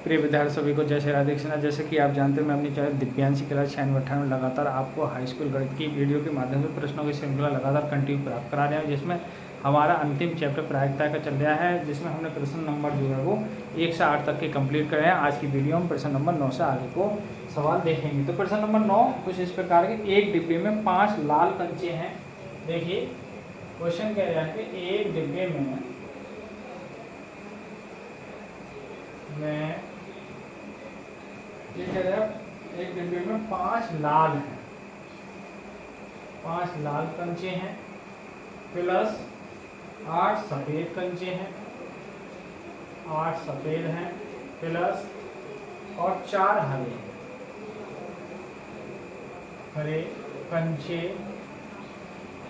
प्रिय विद्यार्थी सभी को जय श्री राधे कृष्णा। जैसे कि आप जानते हैं मैं अपनी चैनल दिव्यांशी क्लास 96 में लगातार आपको हाई स्कूल गणित की वीडियो के माध्यम से प्रश्नों की श्रृंखला लगातार कंटिन्यू प्राप्त करा रहे हैं, जिसमें हमारा अंतिम चैप्टर प्रायिकता का चल रहा है, जिसमें हमने प्रश्न नंबर जो है वो 1 से 8 तक के कंप्लीट करे हैं। आज की वीडियो में प्रश्न नंबर 9 से आगे को सवाल देखेंगे। तो प्रश्न नंबर 9 कुछ इस प्रकार के, एक डिब्बे में 5 लाल कंचे हैं। देखिए क्वेश्चन कह रहा है कि एक डिब्बे में ये कह रहा है एक डिब्बे में 5 लाल हैं, 5 लाल कंचे हैं प्लस 8 सफ़ेद कंचे हैं, 8 सफ़ेद हैं प्लस और 4 हरे कंचे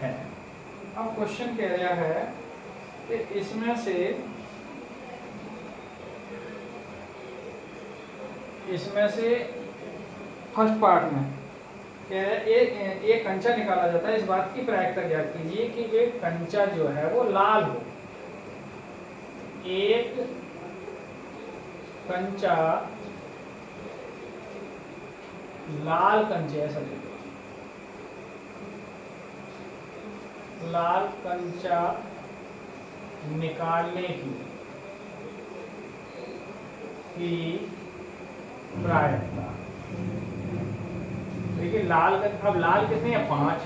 हैं। अब क्वेश्चन कह रहा है कि इसमें से फर्स्ट पार्ट में क्या है, एक कंचा निकाला जाता है। इस बात की प्रायिकता ज्ञात कीजिए कि वे कंचा जो है वो लाल हो। एक कंचा लाल कंचे, ऐसा लिखो, लाल कंचा निकालने की प्रायिकता। देखिए लाल, अब लाल कितने हैं 5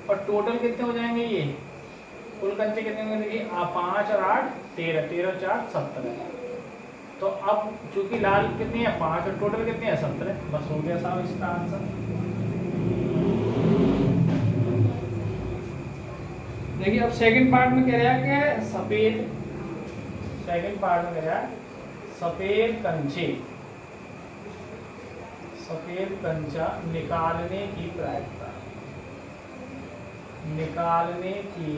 और टोटल कितने हो जाएंगे, ये कुल कंचे कितने होंगे, देखिए 5 और 8 13, 13 और 4 17। तो अब चूंकि लाल कितने हैं 5 और टोटल कितने हैं 17, बस हो गया साहब इसका आंसर। देखिए अब सेकंड पार्ट में कह रहा है कि सफेद, सेकंड पार्ट में कह रहा है सफेद कंचे, सफेद कंचा निकालने की प्रायिकता, निकालने की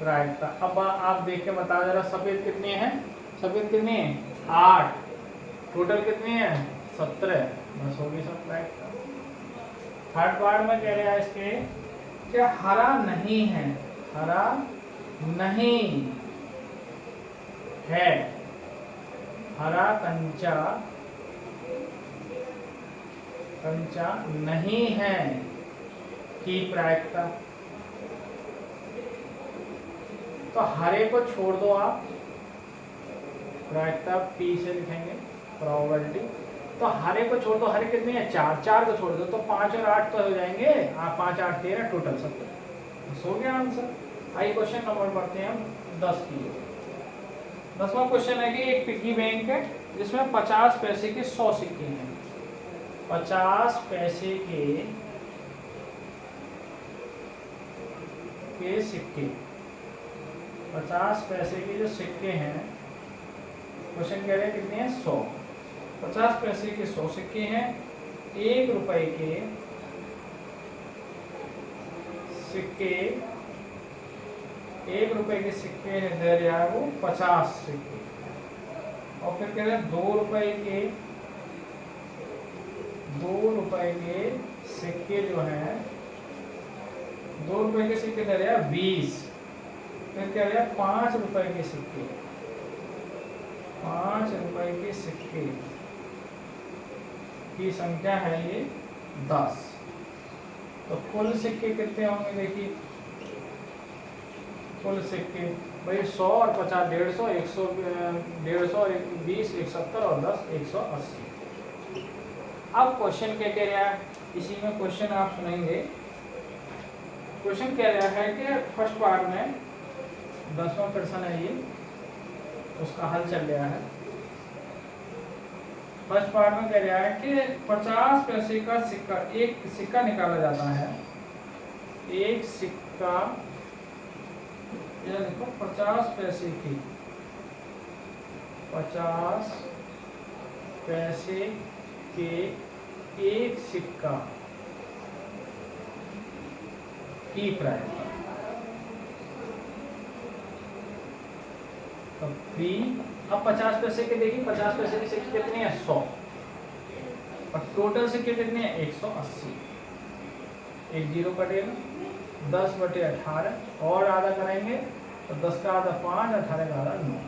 प्रायिकता। अब आप देख के बता जरा, सफेद कितने हैं, सफेद कितने हैं 8, टोटल कितने हैं 17, बस होगी सब प्रायिकता। थर्ड पार्ट में कह रहा है इसके क्या हरा नहीं है, हरा नहीं है, हरा कंचा नहीं है की प्रायिकता। तो हरे को छोड़ दो आप, प्रायिकता P से लिखेंगे प्रोबेबिलिटी। तो हरे को छोड़ दो, हरे कितने हैं 4, 4 को छोड़ दो तो 5 और 8 तो हो जाएंगे, 5 8 13 टोटल 17, हो गया आंसर। आइए क्वेश्चन नंबर पढ़ते हैं हम 10 की। 10वां क्वेश्चन है कि एक पिग्गी बैंक है जिसमें 50 पैसे के 100 सिक्के हैं। 50 पैसे के सिक्के, 50 पैसे के जो सिक्के हैं, क्वेश्चन कह रहे हैं कितने हैं 100। 50 पैसे के 100 सिक्के हैं। 1 रुपए के सिक्के, 1 रुपए के सिक्के दे रहा है वो 50 सिक्के। और फिर कह रहे हैं 2 रुपए के सिक्के जो हैं, 2 रुपए के सिक्के दे रहा है 20। फिर कह रहा है 5 रुपए के सिक्के, 5 रुपए के सिक्के की संख्या है ये 10। तो कुल सिक्के कितने होंगे, देखिए कुल सिक्के भाई 100 और 50 150, 150 और 20 170 और 10 180। अब क्वेश्चन क्या कह रहा है, इसी में क्वेश्चन आप सुनेंगे। क्वेश्चन कह रहा है कि फर्स्ट पार्ट में 10वां प्रश्न है ये, उसका हल चल रहा है। फर्स्ट पार्ट में कह रहा है कि 50 पैसे का सिक्का, एक सिक्का निकाला जाता है, एक सिक्का, यह देखो 50 पैसे की, 50 पैसे के एक सिक्का की प्रायिकता। तो B, अब 50 पैसे के देखिए, 50 पैसे के सिक्के कितने हैं 100 और टोटल सिक्के कितने हैं 180। एक जीरो कटेगा, 10/18 और आधा करेंगे तो 10 का आधा 5, 18 का आधा 9,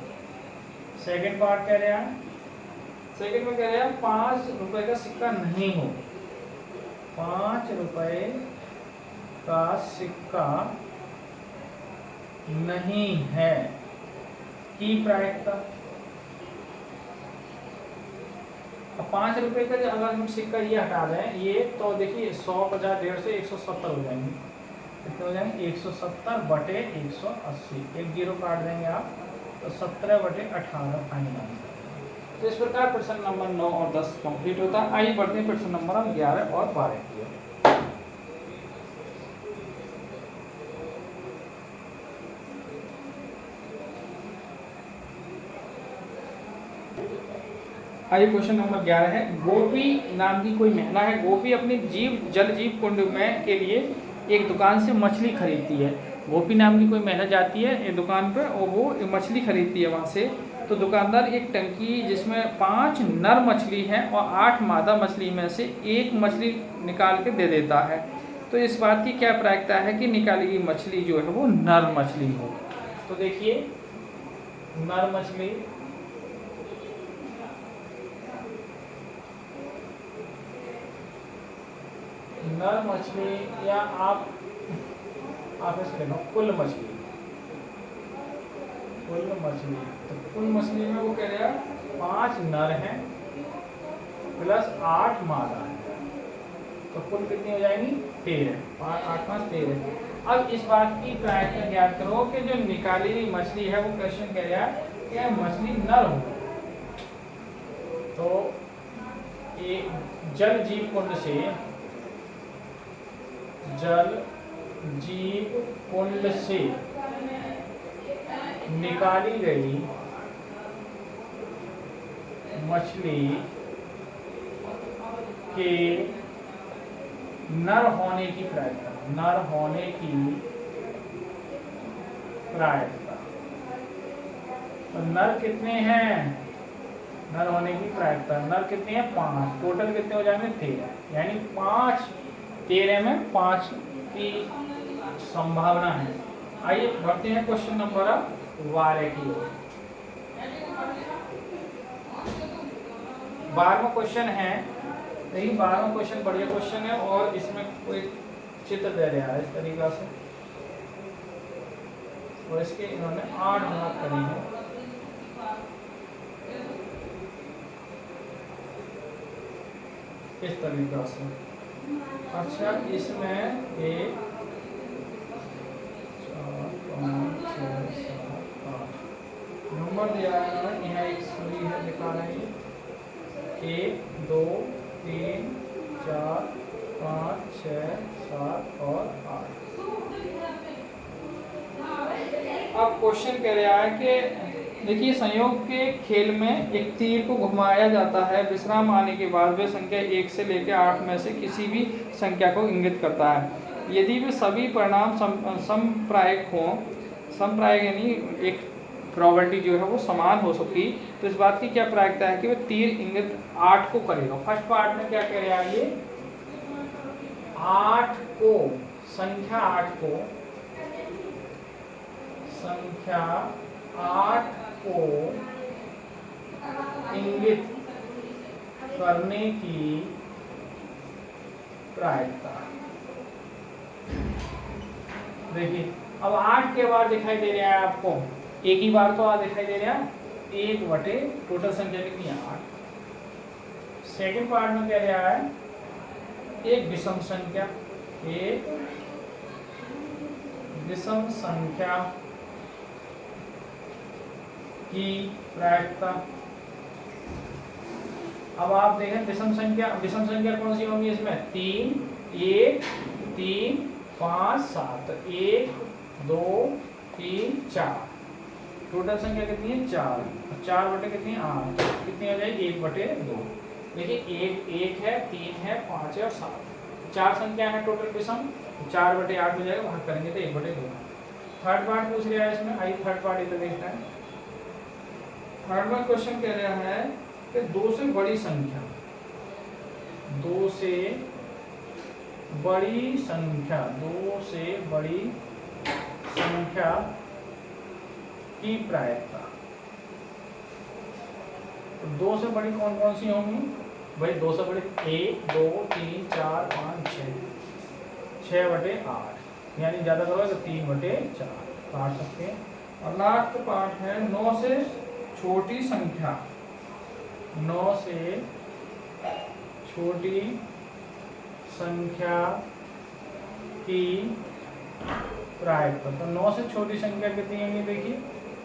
सेकंड पार्ट कह रहा है, सेकंड में कह रहा है 5 रुपए का सिक्का नहीं हो, 5 रुपए का सिक्का नहीं है की प्रायिकता। अब 5 रुपए का अगर हम सिक्का ये हटा दें ये, तो देखिए 100, 50, 150, 170 हो जाएंगे। कितने हो जाएंगे? 170 बटे 180, एक जीरो काट देंगे आप, तो 17 बटे 18 फाइनल आंसर। तो इस प्रकार प्रश्न नंबर 9 और 10 कंप्लीट होता है। आइए बढ़ते हैं प्रश्न नंबर 11 और 12 की ओर। आइए क्वेश्चन नंबर 11 है, गोपी नाम की कोई महिला है। गोपी अपनी जल जीव कुंड में के लिए एक दुकान से मछली खरीदती है। गोपी नाम की कोई महिला जाती है एक दुकान पर और वो मछली खरीदती है वहाँ से। तो दुकानदार एक टंकी जिसमें 5 नर मछली है और 8 मादा मछली में से एक मछली निकाल के दे देता है। तो इस बात की क्या प्रायिकता है कि निकाली गई मछली जो है वो नर मछली हो। तो देखिए नर मछली, नर मछली या आप इसके लो कुल मछली, कुल मछली। तो कुल मछली में वो कह रहा है 5 नर हैं प्लस 8 मादा है, तो कुल कितनी हो जाएंगी? 13। 5, 8, 5, 13। अब इस बात की प्रायिकता ज्ञात करो कि जो निकाली हुई मछली है वो क्वेश्चन कह रहा है कि मछली नर हो। तो एक जल जीव कुंड से, जल जीव कुंड से निकाली गई मछली के नर होने की प्रायिकता, नर होने की प्रायिकता। तो नर कितने हैं? नर होने की प्रायिकता, नर कितने हैं? 5। टोटल कितने हो जाएंगे? 13। यानी 5, 13 में 5 की संभावना है। आइए बढ़ते हैं क्वेश्चन नंबर 12 की ओर। 12वां क्वेश्चन है, देखिए 12वां क्वेश्चन बढ़िया क्वेश्चन है और इसमें कोई चित्र दे रहा है इस तरीका से और इसके इन्होंने 8 भाग करे हैं। इस तरीका से। अच्छा इसमें 1, 4, 5, 6, 7, 8 नंबर दिया है। यहाँ एक सुई है दिखा रहे हैं, 1, 2, 3, 4, 5, 6, 7 और 8। अब क्वेश्चन कह रहा है कि देखिए संयोग के खेल में एक तीर को घुमाया जाता है, विश्राम आने के बाद वह संख्या 1 से लेकर 8 में से किसी भी संख्या को इंगित करता है। यदि वे सभी परिणाम समप्रायिक हों, समप्रायिक यानी एक प्रोबेबिलिटी जो है वो समान हो सकती, तो इस बात की क्या प्रायिकता है कि वह तीर इंगित 8 को करेगा। फर्स्ट पार्ट में क्या कह रहा है ये, 8 को, संख्या 8 को, संख्या 8 को इंगित करने की प्रायिकता। देखिए अब 8 के बार दिखाई दे रहा है आपको, एक ही बार तो दिखाई दे रहा है, 1 बटे टोटल संख्या कितनी है? 8। सेकंड पार्ट में कह रहा है एक विषम संख्या, एक विषम संख्या की प्रायिकता। अब आप देखें विषम संख्या कौन सी होंगी इसमें? 3, 1, 3, 5, 7, 1, 2, 3, 4। टोटल संख्या कितनी है? 4। 4 बटे कितनी? 8। कितनी हो जाएगी? 1 बटे 2। देखिए 1 है, 3 है, 5 है और 7। 4 संख्या है टोटल विषम, 4 बटे 8 हो जाएगा, भाग करेंगे तो 1 बटे 2। थर्ड पार्ट पूछ रहा है इसमें, आइए थर्ड पार्ट इधर देखते हैं। थर्ड में क्वेश्चन कह रहा है कि 2 से बड़ी संख्या, 2 से बड़ी संख्या, 2 से बड़ी संख्या की प्रायिकता। तो 2 से बड़ी कौन कौन सी होंगी भाई? 2 से बड़ी 1 2 3 4 5 6, 6/8, यानी ज़्यादा करोगे तो 3/4 काट सकते हैं। और लास्ट पार्ट है 9 से छोटी संख्या, 9 से छोटी संख्या की प्रायिकता। तो 9 से छोटी संख्या कितनी है? देखिए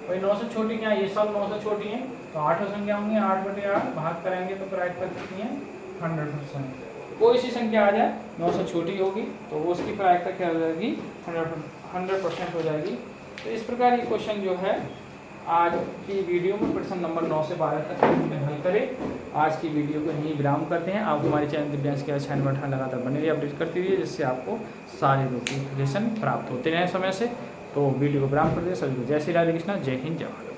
भाई 9 से छोटी क्या है? ये सब 9 से छोटी है, तो 8 संख्या होंगी, 8/8 भाग करेंगे तो प्रायिकता कितनी है? 100%। कोई सी संख्या आ जाए 9 से छोटी होगी तो वो उसकी प्रायिकता क्या हो जाएगी? 100% हो जाएगी। तो इस प्रकार ये क्वेश्चन जो है आज की वीडियो में प्रश्न नंबर 9 से 12 तक हल करें। आज की वीडियो को यहीं विराम करते हैं। आप हमारे चैनल दिव्यांश के चैनल पर लगातार बने रहिए, अपडेट करती रहिए, जिससे आपको सारे नोटिफिकेशन प्राप्त होते रहें समय से। तो वीडियो को विराम कर दिए। सभी को जय श्री राधे कृष्णा, जय हिंद, जय भारत।